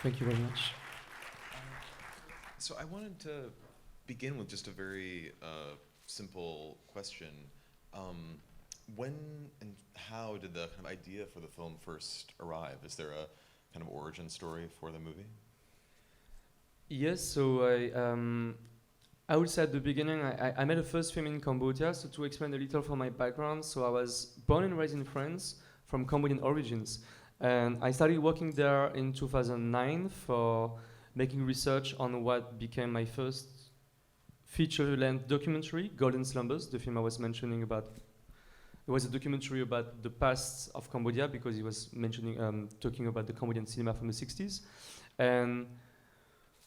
Thank you very much. So I wanted to begin with just a very simple question. Um, when and how did the kind of idea for the film first arrive? Is there a kind of origin story for the movie? Yes, so I would say at the beginning, I made a first film in Cambodia. So to explain a little from my background, so I was born and raised in France from Cambodian origins. And I started working there in 2009 for making research on what became my first feature-length documentary, Golden Slumbers, the film I was mentioning about. It was a documentary about the past of Cambodia because he was mentioning, talking about the Cambodian cinema from the 60s. And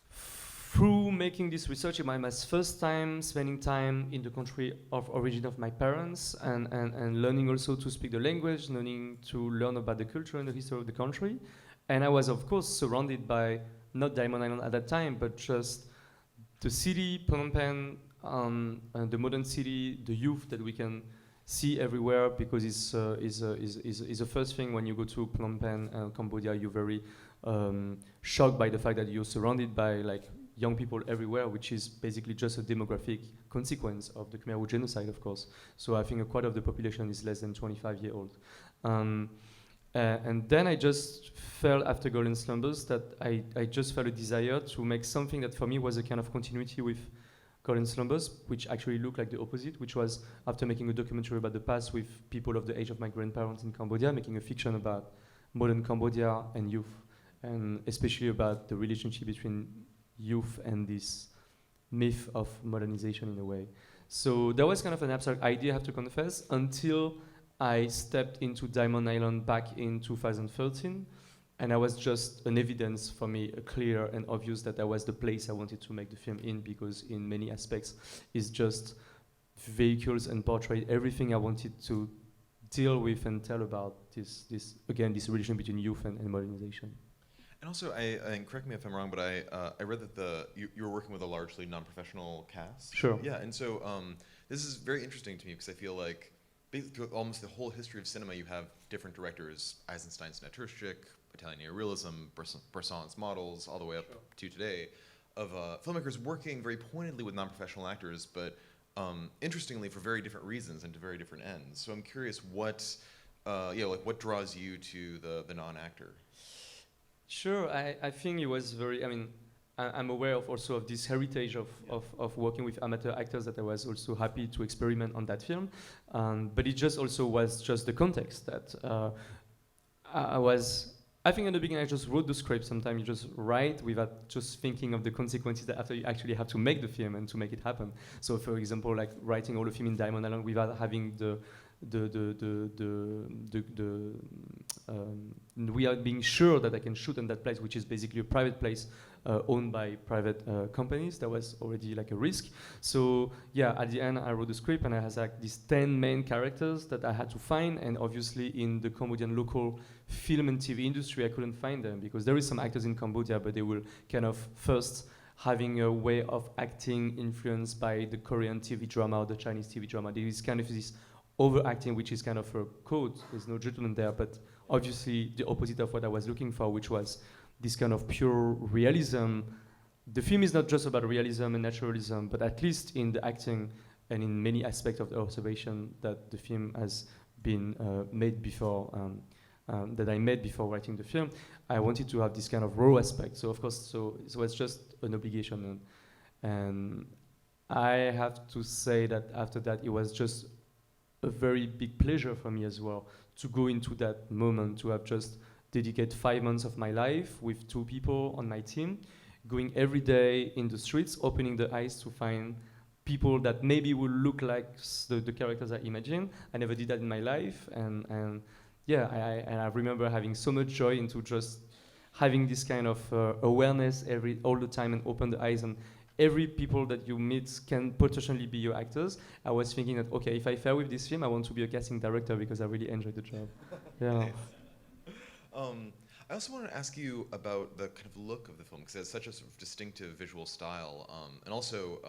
through making this research, it was my first time spending time in the country of origin of my parents and learning also to speak the language, learning to learn about the culture and the history of the country. And I was, of course, surrounded by not Diamond Island at that time, but just the city, Phnom Penh, the modern city, the youth that we can see everywhere because it's the first thing when you go to Phnom Penh, Cambodia, you're very shocked by the fact that you're surrounded by like young people everywhere, which is basically just a demographic consequence of the Khmer Rouge genocide, of course. So I think a quarter of the population is less than 25-year-old. And then I just felt after Golden Slumbers that I just felt a desire to make something that for me was a kind of continuity with Golden Slumbers, which actually looked like the opposite, which was after making a documentary about the past with people of the age of my grandparents in Cambodia, making a fiction about modern Cambodia and youth, and especially about the relationship between youth and this myth of modernization in a way. So that was kind of an abstract idea, I have to confess, until I stepped into Diamond Island back in 2013, and that was just an evidence for me, clear and obvious that that was the place I wanted to make the film in, because in many aspects it's just vehicles and portray everything I wanted to deal with and tell about this this relation between youth and modernization. And also, and correct me if I'm wrong, but I read that you were working with a largely non-professional cast. Sure. Yeah, and so this is very interesting to me because I feel like basically almost the whole history of cinema, you have different directors, Eisenstein's naturalistic, Italian neorealism, Bresson's models, all the way up to today, of filmmakers working very pointedly with non-professional actors, but interestingly for very different reasons and to very different ends. So I'm curious what, what draws you to the non-actor? Sure, I think it was very, I mean, I'm aware of also of this heritage of working with amateur actors that I was also happy to experiment on that film. But it just also was just the context that I think in the beginning I just wrote the script. Sometimes you just write without just thinking of the consequences that after you actually have to make the film and to make it happen. So for example, like writing all the film in Diamond Island without having we are being sure that I can shoot in that place, which is basically a private place owned by private companies. That was already like a risk. So yeah, at the end I wrote the script and I had like these 10 main characters that I had to find, and obviously in the Cambodian local film and TV industry I couldn't find them because there is some actors in Cambodia, but they will kind of first having a way of acting influenced by the Korean TV drama or the Chinese TV drama. There is kind of this overacting, which is kind of a code. There's no judgment there, but obviously the opposite of what I was looking for, which was this kind of pure realism. The film is not just about realism and naturalism, but at least in the acting and in many aspects of the observation that the film has been made before, that I made before writing the film, I wanted to have this kind of raw aspect. So of course, so it's just an obligation, and I have to say that after that, it was just a very big pleasure for me as well to go into that moment, to have just dedicate 5 months of my life with 2 people on my team, going every day in the streets, opening the eyes to find people that maybe will look like the characters I imagine. I never did that in my life, and yeah, I remember having so much joy into just having this kind of awareness all the time and open the eyes, and every people that you meet can potentially be your actors. I was thinking that, okay, if I fail with this film, I want to be a casting director because I really enjoyed the job. Yeah. Nice. I also want to ask you about the kind of look of the film, because it has such a sort of distinctive visual style, and also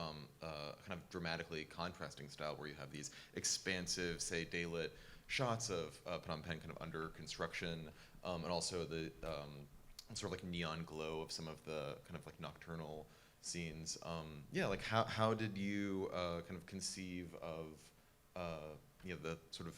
kind of dramatically contrasting style, where you have these expansive, say, daylit shots of Phnom Penh kind of under construction, and also the sort of like neon glow of some of the kind of like nocturnal scenes. Yeah, like how did you kind of conceive of the sort of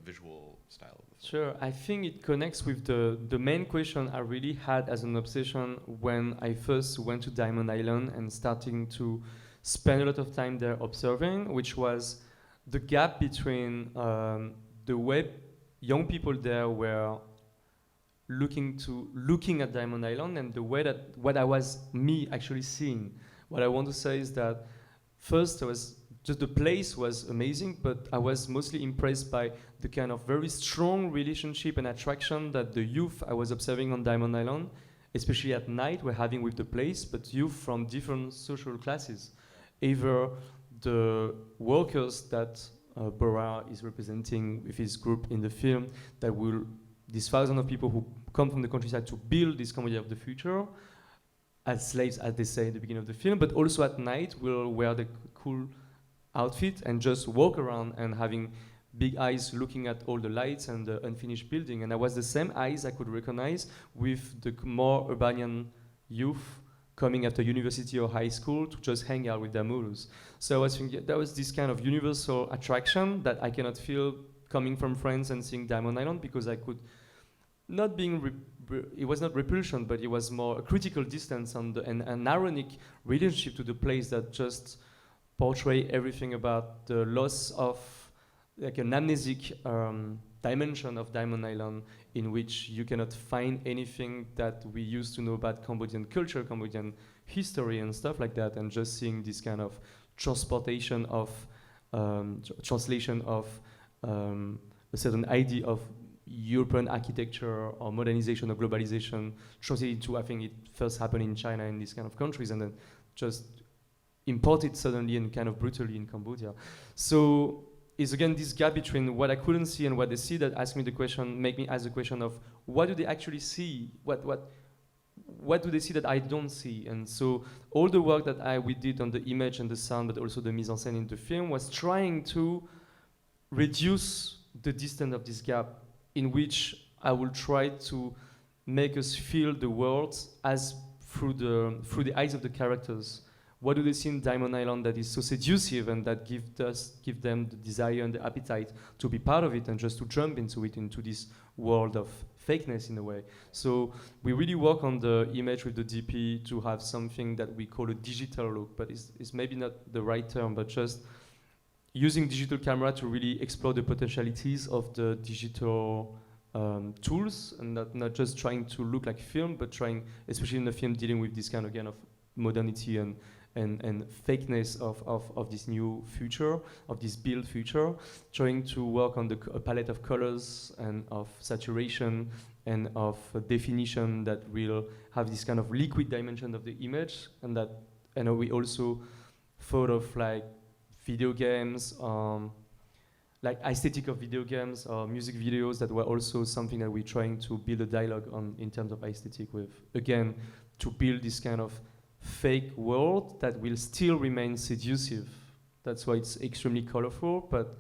visual style of the film? Sure, I think it connects with the main question I really had as an obsession when I first went to Diamond Island and starting to spend a lot of time there observing, which was the gap between the way young people there were looking at Diamond Island and the way that what I was me actually seeing. What I want to say is that first I was just the place was amazing, but I was mostly impressed by the kind of very strong relationship and attraction that the youth I was observing on Diamond Island, especially at night, were having with the place, but youth from different social classes. Either the workers that Bora is representing with his group in the film, that will, these thousands of people who come from the countryside to build this Cambodia of the future, as slaves, as they say at the beginning of the film, but also at night will wear the cool outfit and just walk around and having big eyes looking at all the lights and the unfinished building. And I was the same eyes I could recognize with the more urban youth coming after university or high school to just hang out with their mothers. So I was thinking that was this kind of universal attraction that I cannot feel coming from France and seeing Diamond Island, because I could not being it was not repulsion, but it was more a critical distance and an ironic relationship to the place that just portray everything about the loss of like an amnesic dimension of Diamond Island, in which you cannot find anything that we used to know about Cambodian culture, Cambodian history and stuff like that, and just seeing this kind of transportation of translation of a certain idea of European architecture or modernization or globalization translated to, I think it first happened in China and these kind of countries, and then just imported suddenly and kind of brutally in Cambodia. So it's again this gap between what I couldn't see and what they see that ask me the question, make me ask the question of what do they actually see? What do they see that I don't see? And so all the work that we did on the image and the sound, but also the mise en scène in the film, was trying to reduce the distance of this gap, in which I will try to make us feel the world as through the eyes of the characters. What do they see in Diamond Island that is so seductive and that give them the desire and the appetite to be part of it and just to jump into it, into this world of fakeness in a way. So we really work on the image with the DP to have something that we call a digital look, but it's maybe not the right term, but just using digital camera to really explore the potentialities of the digital tools, and not just trying to look like film, but trying, especially in the film, dealing with this kind again of modernity and fakeness of this new future, of this built future, trying to work on a palette of colors and of saturation and of definition that will have this kind of liquid dimension of the image, and that, and we also thought of like video games, like aesthetic of video games or music videos that were also something that we're trying to build a dialogue on in terms of aesthetic with, again, to build this kind of fake world that will still remain seductive. That's why it's extremely colorful, but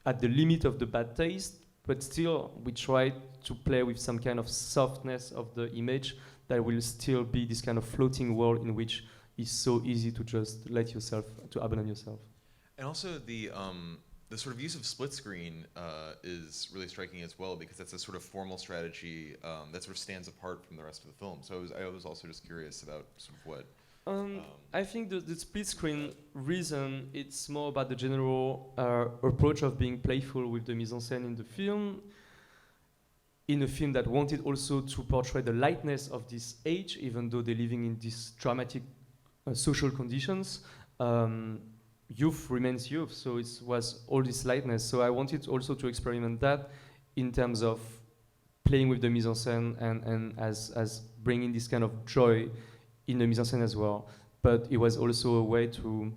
at the limit of the bad taste, but still we try to play with some kind of softness of the image that will still be this kind of floating world in which it's so easy to just let yourself, to abandon yourself. And also the sort of use of split screen is really striking as well, because that's a sort of formal strategy that sort of stands apart from the rest of the film. So I was also just curious about sort of what. I think the split screen reason, it's more about the general approach of being playful with the mise en scène in the film. In a film that wanted also to portray the lightness of this age, even though they're living in these dramatic social conditions. Youth remains youth, so it was all this lightness. So I wanted also to experiment that in terms of playing with the mise en scène and as bringing this kind of joy in the mise en scène as well. But it was also a way to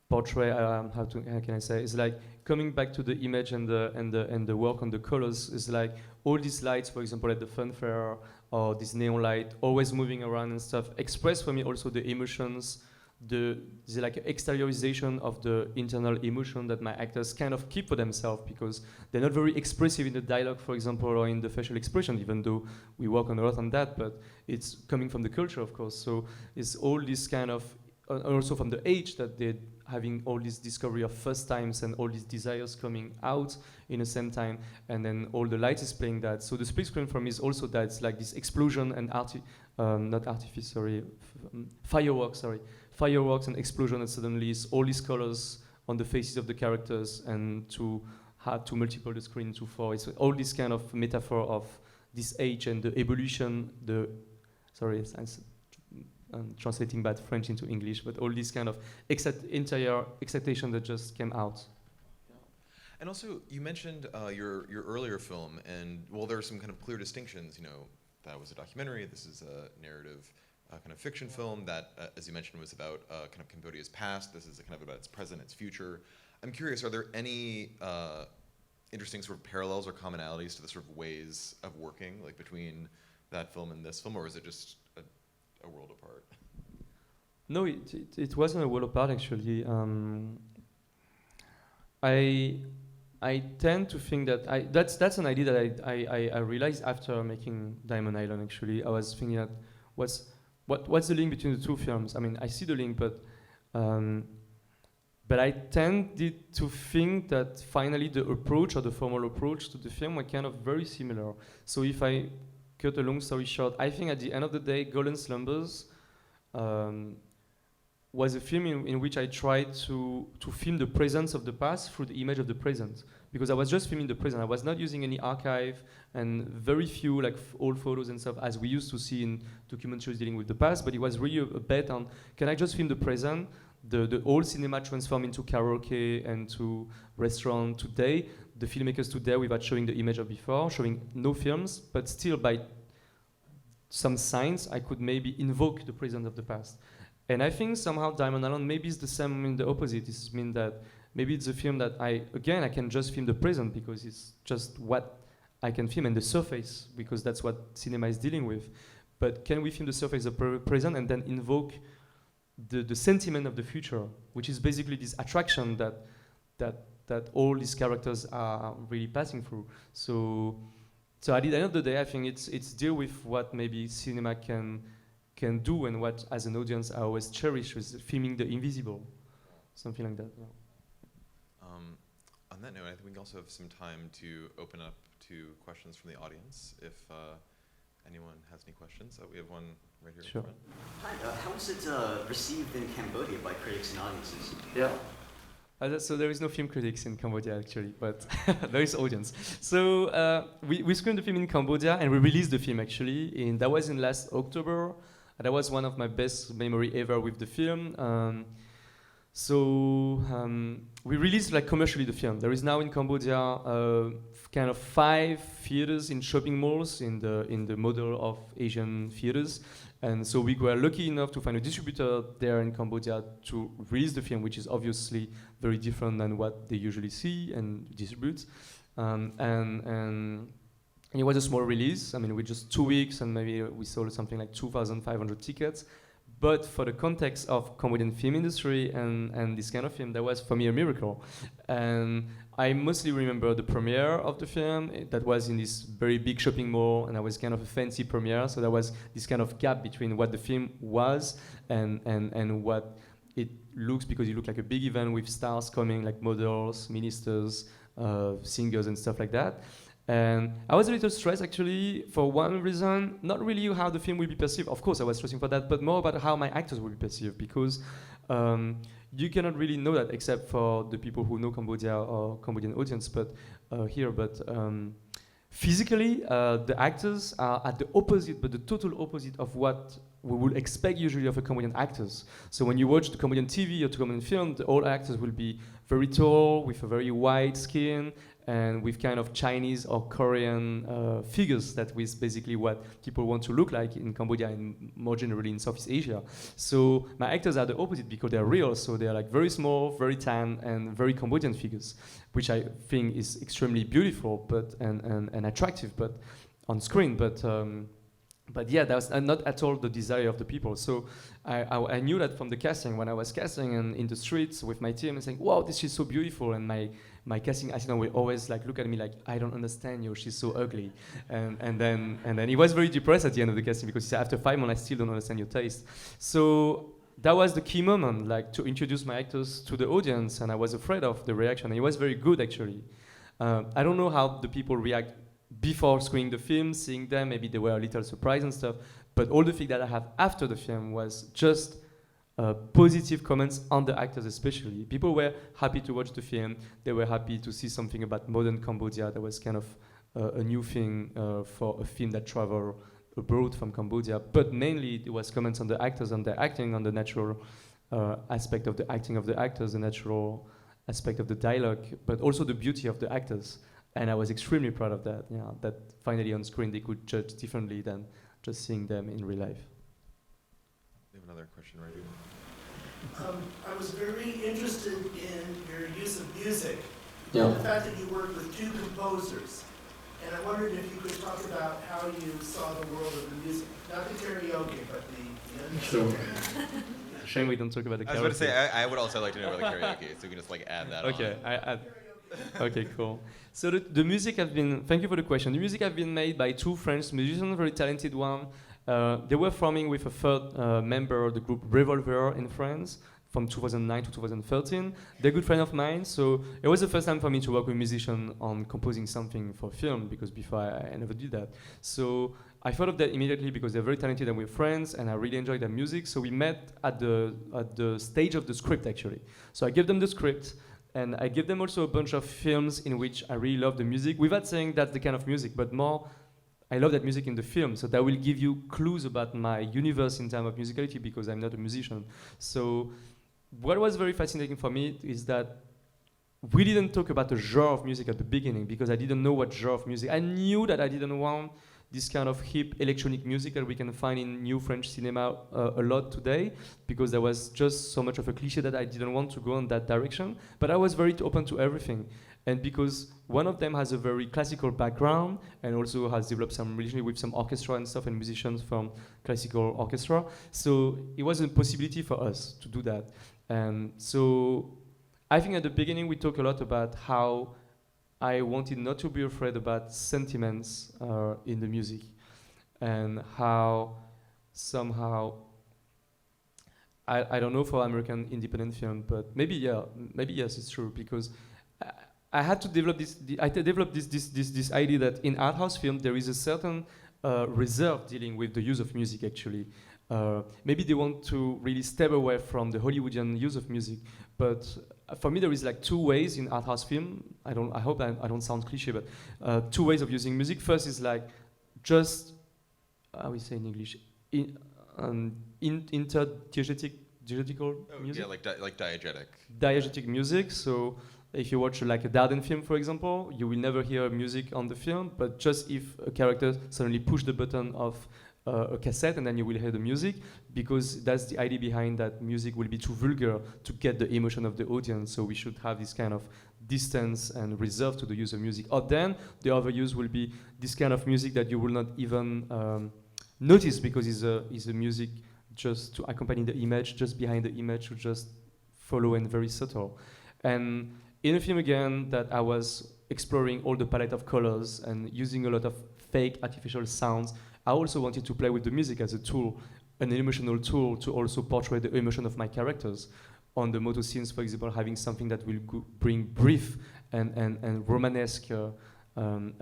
portray. How can I say? It's like coming back to the image and the work on the colors. Is like all these lights, for example, at the funfair, or this neon light always moving around and stuff, express for me also the emotions the like exteriorization of the internal emotion that my actors kind of keep for themselves, because they're not very expressive in the dialogue, for example, or in the facial expression, even though we work on a lot on that, but it's coming from the culture, of course. So it's all this kind of, also from the age that they're having all this discovery of first times and all these desires coming out in the same time, and then all the light is playing that. So the split screen for me is also that it's like this explosion and fireworks and explosion, and suddenly it's all these colors on the faces of the characters, and to multiply the screen to 4. It's all this kind of metaphor of this age and the evolution, I'm translating bad French into English, but all this kind of entire excitation that just came out. And also, you mentioned your earlier film, and well, there are some kind of clear distinctions. You know, that was a documentary. This is a narrative kind of fiction film that, as you mentioned, was about kind of Cambodia's past. This is kind of about its present, its future. I'm curious, are there any interesting sort of parallels or commonalities to the sort of ways of working, like between that film and this film, or is it just a world apart? No, it wasn't a world apart, actually. I tend to think that that's an idea that I realized after making Diamond Island. Actually, I was thinking that what's the link between the two films? I mean, I see the link, but I tended to think that finally the approach, or the formal approach to the film, were kind of very similar. So if I cut a long story short, I think at the end of the day, Golden Slumbers was a film in which I tried to film the presence of the past through the image of the present, because I was just filming the present. I was not using any archive and very few like old photos and stuff as we used to see in documentaries dealing with the past, but it was really a bet on, can I just film the present? The old cinema transformed into karaoke and to restaurant today. The filmmakers today, without showing the image of before, showing no films, but still by some signs, I could maybe invoke the presence of the past. And I think somehow Diamond Island maybe is the same in the opposite. It means that maybe it's a film that I can just film the present because it's just what I can film, and the surface, because that's what cinema is dealing with. But can we film the surface of the present and then invoke the sentiment of the future, which is basically this attraction that all these characters are really passing through. So at the end of the day, I think it's deal with what maybe cinema can do, and what as an audience I always cherish, is filming the invisible, something like that. Yeah. On that note, I think we also have some time to open up to questions from the audience. If anyone has any questions, we have one right here. Sure. In front. Hi, how was it received in Cambodia by critics and audiences? Yeah. So there is no film critics in Cambodia, actually, but there is audience. So we screened the film in Cambodia, and we released the film, actually. That was in last October. That was one of my best memory ever with the film. We released like commercially the film. There is now in Cambodia kind of 5 theaters in shopping malls in the model of Asian theaters. And so we were lucky enough to find a distributor there in Cambodia to release the film, which is obviously very different than what they usually see and distribute. And it was a small release. I mean, with just 2 weeks, and maybe we sold something like 2,500 tickets. But for the context of Cambodian film industry and this kind of film, that was for me a miracle. And I mostly remember the premiere of the film. That was in this very big shopping mall, and that was kind of a fancy premiere. So there was this kind of gap between what the film was and what it looks, because it looked like a big event with stars coming, like models, ministers, singers, and stuff like that. And I was a little stressed, actually, for one reason, not really how the film will be perceived. Of course, I was stressing for that, but more about how my actors will be perceived, because you cannot really know that except for the people who know Cambodia or Cambodian audience, but physically, the actors are at the opposite, but the total opposite of what we would expect usually of a Cambodian actors. So when you watch the Cambodian TV or the Cambodian film, all actors will be very tall, with a very white skin, and with kind of Chinese or Korean figures. That was basically what people want to look like in Cambodia and more generally in Southeast Asia. So my actors are the opposite, because they're real, so they're like very small, very tan, and very Cambodian figures, which I think is extremely beautiful and attractive, but on screen. But but yeah, that was not at all the desire of the people. So I knew that from the casting, when I was casting and in the streets with my team and saying, wow, this is so beautiful. And my casting assistant will always like look at me like, I don't understand you, she's so ugly. And then he was very depressed at the end of the casting because he said, after 5 months, I still don't understand your taste. So that was the key moment, like to introduce my actors to the audience, and I was afraid of the reaction. And it was very good, actually. I don't know how the people react before screening the film, seeing them, maybe they were a little surprised and stuff, but all the feedback that I have after the film was just positive comments on the actors especially. People were happy to watch the film, they were happy to see something about modern Cambodia that was kind of a new thing for a film that traveled abroad from Cambodia, but mainly it was comments on the actors, on their acting, on the natural aspect of the acting of the actors, the natural aspect of the dialogue, but also the beauty of the actors. And I was extremely proud of that, yeah, that finally on screen they could judge differently than just seeing them in real life. We have another question right here. I was very interested in your use of music, Yeah. and the fact that you worked with 2 composers. And I wondered if you could talk about how you saw the world of the music, not the karaoke, but the Sure. Shame we don't talk about the karaoke. I was about to say, I would also like to know about the karaoke, so we can just like add that Okay, on. okay, cool. So the music has been, thank you for the question. The music has been made by 2 French musicians, very talented one. They were forming with a third member of the group Revolver in France from 2009 to 2013. They're a good friend of mine, so it was the first time for me to work with a musician on composing something for film, because before I never did that. So I thought of that immediately because they're very talented and we're friends, and I really enjoyed their music. So we met at the stage of the script, actually. So I gave them the script, and I gave them also a bunch of films in which I really love the music, without saying that's the kind of music, but more, I love that music in the film, so that will give you clues about my universe in terms of musicality, because I'm not a musician. So what was very fascinating for me is that we didn't talk about the genre of music at the beginning, because I didn't know what genre of music. I knew that I didn't want this kind of hip electronic music that we can find in new French cinema a lot today, because there was just so much of a cliche that I didn't want to go in that direction. But I was very open to everything. And because one of them has a very classical background and also has developed some relationship with some orchestra and stuff and musicians from classical orchestra, so it was a possibility for us to do that. And so I think at the beginning we talked a lot about how I wanted not to be afraid about sentiments in the music, and how somehow, I don't know for American independent film, but maybe yes, it's true, because I had to develop this idea that in art house film there is a certain reserve dealing with the use of music, actually. Maybe they want to really step away from the Hollywoodian use of music, but for me there is like 2 ways in art house film. I hope I don't sound cliche, but 2 ways of using music. First is like just, how we say in English, diegetical music. Yeah, like diegetic. Diegetic music. So if you watch like a Darden film, for example, you will never hear music on the film, but just if a character suddenly push the button of a cassette, and then you will hear the music, because that's the idea behind that music will be too vulgar to get the emotion of the audience. So we should have this kind of distance and reserve to the use of music. Or then the other use will be this kind of music that you will not even notice, because it's a music just to accompany the image, just behind the image, to just follow and very subtle. And in a film again that I was exploring all the palette of colors and using a lot of fake artificial sounds, I also wanted to play with the music as a tool, an emotional tool, to also portray the emotion of my characters. On the moto scenes, for example, having something that will bring brief and Romanesque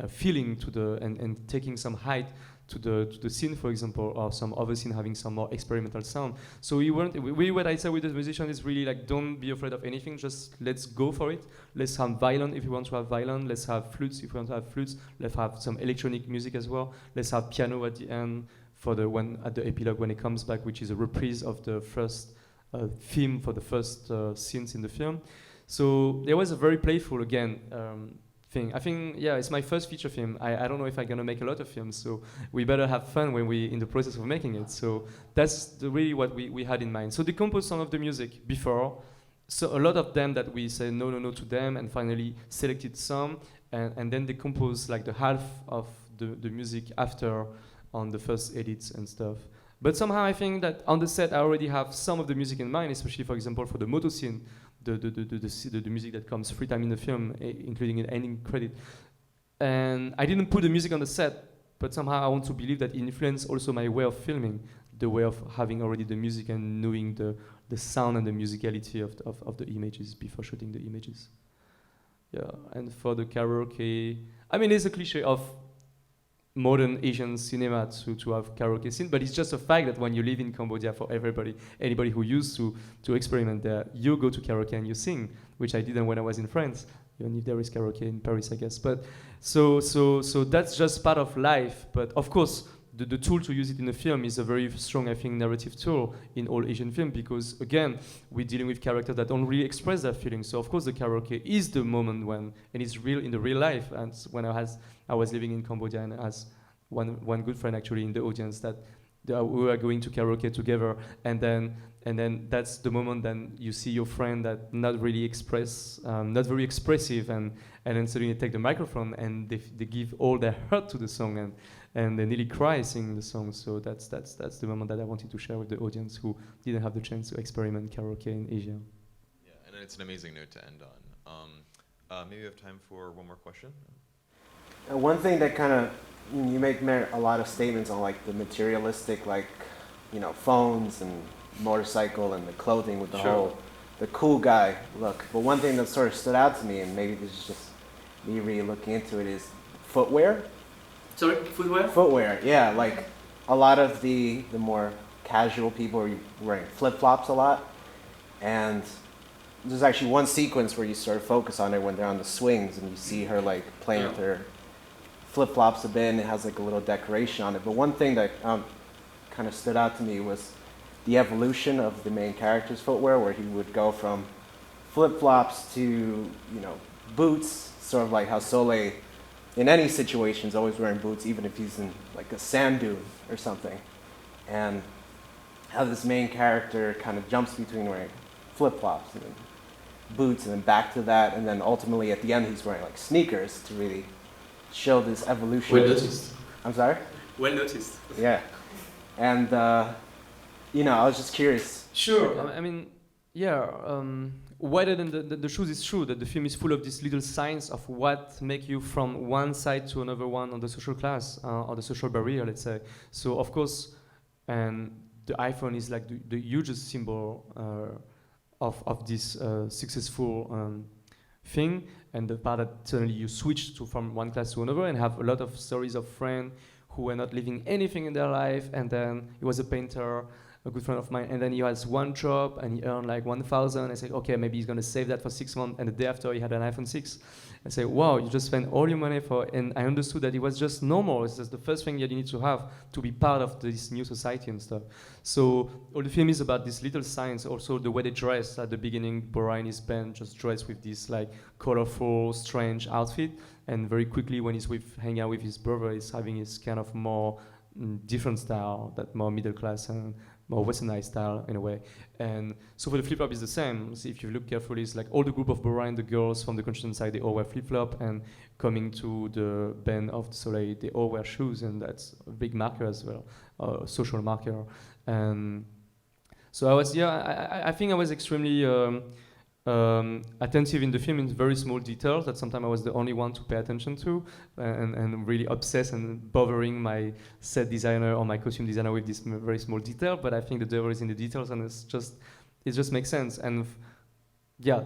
feeling to the, and taking some height to the scene, for example, or some other scene having some more experimental sound. So what I say with the musician is really like, don't be afraid of anything, just let's go for it. Let's have violin if you want to have violin, let's have flutes if you want to have flutes, let's have some electronic music as well, let's have piano at the end for the one at the epilogue when it comes back, which is a reprise of the first theme for the first scenes in the film. So there was a very playful, again, thing. I think, yeah, it's my first feature film. I don't know if I'm gonna make a lot of films, so we better have fun when we're in the process of making it. So that's really what we had in mind. So they composed some of the music before, so a lot of them that we said no to them, and finally selected some, and then they composed like the half of the music after on the first edits and stuff. But somehow I think that on the set I already have some of the music in mind, especially for example for the moto scene, the music that comes 3 times in the film, including an ending credit. And I didn't put the music on the set, but somehow I want to believe that it influenced also my way of filming, the way of having already the music and knowing the sound and the musicality of the images before shooting the images. Yeah, and for the karaoke, I mean, it's a cliche of modern Asian cinema to have karaoke scene, but it's just a fact that when you live in Cambodia, for anybody who used to experiment there, you go to karaoke and you sing, which I didn't when I was in France, even if there is karaoke in Paris, I guess. But so that's just part of life. But of course, the tool to use it in a film is a very strong, I think, narrative tool in all Asian film, because again, we're dealing with characters that don't really express their feelings. So of course the karaoke is the moment when, and it's real in the real life. And when I was living in Cambodia, and as one good friend actually in the audience, that we were going to karaoke together, and then that's the moment then you see your friend that not really not very expressive, and then suddenly they take the microphone and they give all their heart to the song, and they nearly cry singing the song. So that's the moment that I wanted to share with the audience who didn't have the chance to experiment karaoke in Asia. Yeah, and it's an amazing note to end on. Maybe we have time for one more question. One thing that kind of, you make a lot of statements on like the materialistic, like, you know, phones and motorcycle and the clothing with the cool guy look. But one thing that sort of stood out to me, and maybe this is just me really looking into it, is footwear. Sorry, footwear? Footwear, yeah. Like a lot of the more casual people are wearing flip-flops a lot. And there's actually one sequence where you sort of focus on it when they're on the swings and you see her like playing with her flip-flops a bit, and it has like a little decoration on it. But one thing that kind of stood out to me was the evolution of the main character's footwear, where he would go from flip-flops to, you know, boots, sort of like how Soleil, in any situation, is always wearing boots, even if he's in like a sand dune or something. And how this main character kind of jumps between wearing flip-flops and then boots and then back to that, and then ultimately at the end he's wearing like sneakers to really show this evolution. Well noticed. I'm sorry? Well noticed. Yeah. And, you know, I was just curious. Sure. I mean, yeah. Wider than the shoes, it's true that the film is full of these little signs of what make you from one side to another one on the social class or the social barrier, let's say. So of course, and the iPhone is like the hugest symbol of this successful thing, and the part that suddenly you switch from one class to another and have a lot of stories of friends who were not living anything in their life, and then he was a painter, a good friend of mine, and then he has one job and he earned like 1,000. I said, okay, maybe he's gonna save that for 6 months, and the day after he had an iPhone 6. I say, wow, you just spent all your money and I understood that it was just normal. It's just the first thing that you need to have to be part of this new society and stuff. So all the film is about these little signs, also the way they dress. At the beginning, Bora and his band just dress with this like colorful, strange outfit, and very quickly when he's hanging out with his brother, he's having his kind of more different style, that more middle class and more westernized style in a way. And so for the flip-flop is the same. So if you look carefully, it's like all the group of Bora and the girls from the Constitution side, they all wear flip-flop, and coming to the band of the Soleil, they all wear shoes, and that's a big marker as well, a social marker. And so I think I was extremely attentive in the film in very small details that sometimes I was the only one to pay attention to, and really obsessed and bothering my set designer or my costume designer with this very small detail. But I think the devil is in the details, and it just makes sense. And yeah,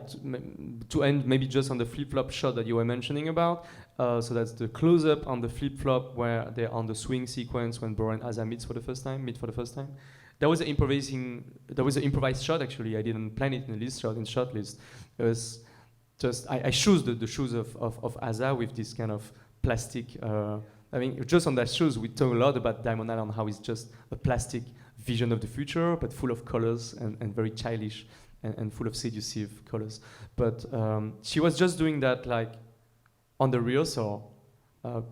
to end maybe just on the flip-flop shot that you were mentioning about. So that's the close-up on the flip-flop where they're on the swing sequence when Bora and Asa meet for the first time. That was an improvised shot actually. I didn't plan it in the shot list. It was just I chose the shoes of Asa with this kind of plastic. I mean, just on that shoes, we talk a lot about Diamond Island, how it's just a plastic vision of the future, but full of colors and very childish and full of seductive colors. But she was just doing that like on the rehearsal,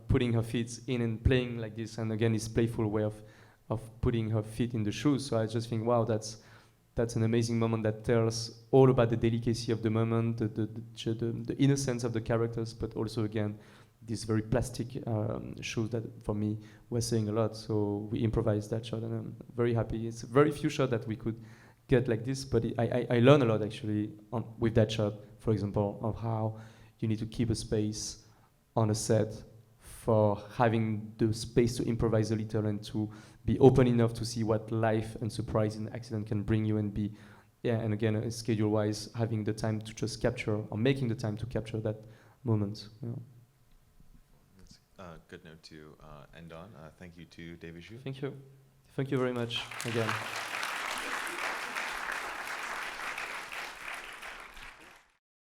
putting her feet in and playing like this, and again, this playful way of putting her feet in the shoes. So I just think, wow, that's an amazing moment that tells all about the delicacy of the moment, the innocence of the characters, but also again this very plastic shows that for me was saying a lot. So we improvised that shot, and I'm very happy. It's very few shots that we could get like this, but I learned a lot actually with that shot, for example, of how you need to keep a space on a set for having the space to improvise a little and to be open enough to see what life and surprise and accident can bring you, and be, and again, schedule-wise, having the time to just capture, or making the time to capture that moment. That's a good note to end on. Thank you to Davy Chou. Thank you. Thank you very much again.